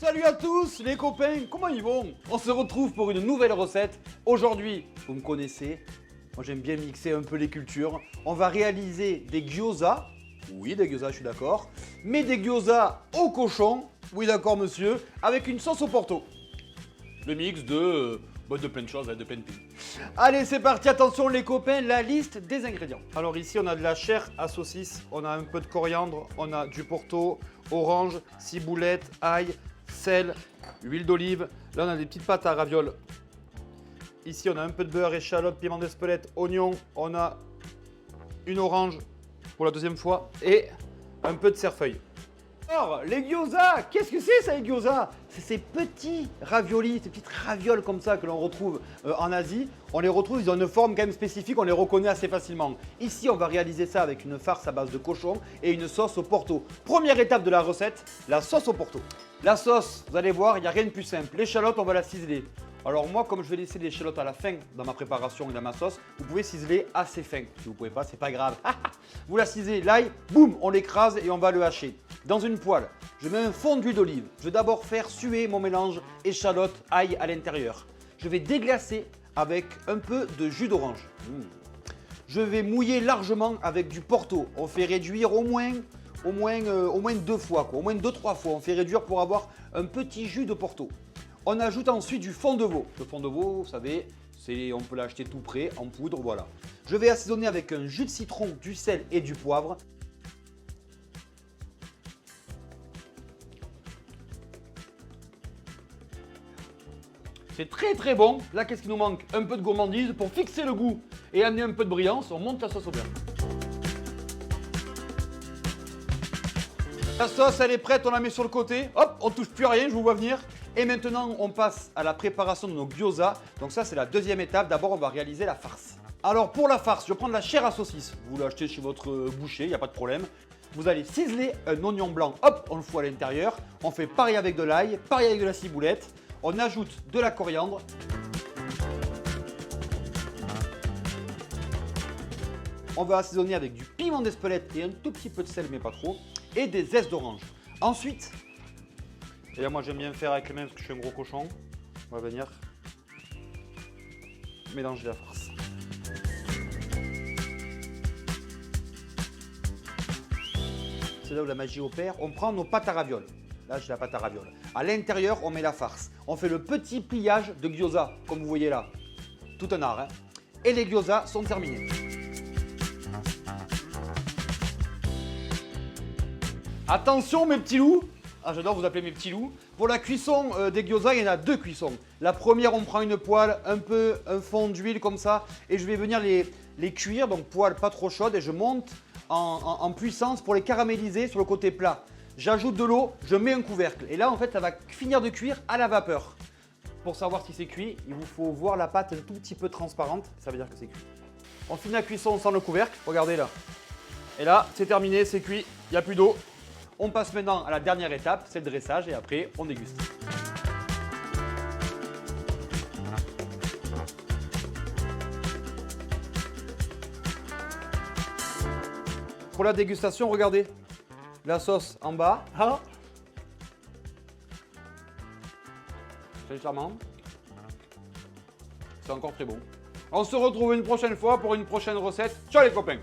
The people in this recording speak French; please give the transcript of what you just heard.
Salut à tous les copains, comment ils vont? On se retrouve pour une nouvelle recette. Aujourd'hui, vous me connaissez, moi j'aime bien mixer un peu les cultures. On va réaliser des gyoza. Oui, des gyoza, je suis d'accord. Mais des gyoza au cochon. Oui, d'accord monsieur. Avec une sauce au porto. Le mix de plein de choses, de plein de pays. Allez, c'est parti, attention les copains, la liste des ingrédients. Alors ici, on a de la chair à saucisse, on a un peu de coriandre, on a du porto, orange, ciboulette, ail, sel, huile d'olive. Là, on a des petites pâtes à ravioles. Ici, on a un peu de beurre, échalote, piment d'Espelette, oignon. On a une orange pour la deuxième fois et un peu de cerfeuil. Alors, les gyoza, qu'est-ce que c'est ça les gyoza? C'est ces petits raviolis, ces petites ravioles comme ça que l'on retrouve en Asie. On les retrouve, ils ont une forme quand même spécifique, on les reconnaît assez facilement. Ici, on va réaliser ça avec une farce à base de cochon et une sauce au porto. Première étape de la recette, la sauce au porto. La sauce, vous allez voir, il n'y a rien de plus simple. L'échalote, on va la ciseler. Alors moi, comme je vais laisser l'échalote à la fin dans ma préparation et dans ma sauce, vous pouvez ciseler assez fin. Si vous ne pouvez pas, c'est pas grave. Vous la ciselez, l'ail, boum, on l'écrase et on va le hacher. Dans une poêle, je mets un fond d'huile d'olive. Je vais d'abord faire suer mon mélange échalote, ail à l'intérieur. Je vais déglacer avec un peu de jus d'orange. Je vais mouiller largement avec du porto. On fait réduire au moins 2 fois, au moins 2-3 fois. On fait réduire pour avoir un petit jus de porto. On ajoute ensuite du fond de veau. Le fond de veau, vous savez, on peut l'acheter tout prêt, en poudre, voilà. Je vais assaisonner avec un jus de citron, du sel et du poivre. C'est très très bon. Là, qu'est-ce qu'il nous manque? Un peu de gourmandise pour fixer le goût et amener un peu de brillance. On monte la sauce au beurre. La sauce, elle est prête, on la met sur le côté. Hop, on touche plus à rien, je vous vois venir. Et maintenant, on passe à la préparation de nos gyoza. Donc ça, c'est la deuxième étape. D'abord, on va réaliser la farce. Alors pour la farce, je vais prendre la chair à saucisse. Vous l'achetez chez votre boucher, il n'y a pas de problème. Vous allez ciseler un oignon blanc. Hop, on le fout à l'intérieur. On fait pareil avec de l'ail, pareil avec de la ciboulette. On ajoute de la coriandre. On va assaisonner avec du piment d'Espelette et un tout petit peu de sel, mais pas trop. Et des zestes d'orange. Ensuite, et là moi j'aime bien faire avec les mains parce que je suis un gros cochon. On va venir mélanger la farce. C'est là où la magie opère. On prend nos pâtes à ravioles. Là j'ai la pâte à ravioles. À l'intérieur on met la farce. On fait le petit pliage de gyoza, comme vous voyez là. Tout un art, hein. Et les gyoza sont terminés. Attention mes petits loups. Ah, j'adore vous appeler mes petits loups. Pour la cuisson des gyoza, il y en a 2 cuissons. La première, on prend une poêle, un fond d'huile comme ça, et je vais venir les cuire, donc poêle pas trop chaude, et je monte en puissance pour les caraméliser sur le côté plat. J'ajoute de l'eau, je mets un couvercle, et là en fait ça va finir de cuire à la vapeur. Pour savoir si c'est cuit, il vous faut voir la pâte un tout petit peu transparente, ça veut dire que c'est cuit. On finit la cuisson sans le couvercle, regardez là. Et là, c'est terminé, c'est cuit, il n'y a plus d'eau. On passe maintenant à la dernière étape, c'est le dressage et après on déguste. Pour la dégustation, regardez, la sauce en bas. Ah. C'est charmant. C'est encore très bon. On se retrouve une prochaine fois pour une prochaine recette. Ciao les copains!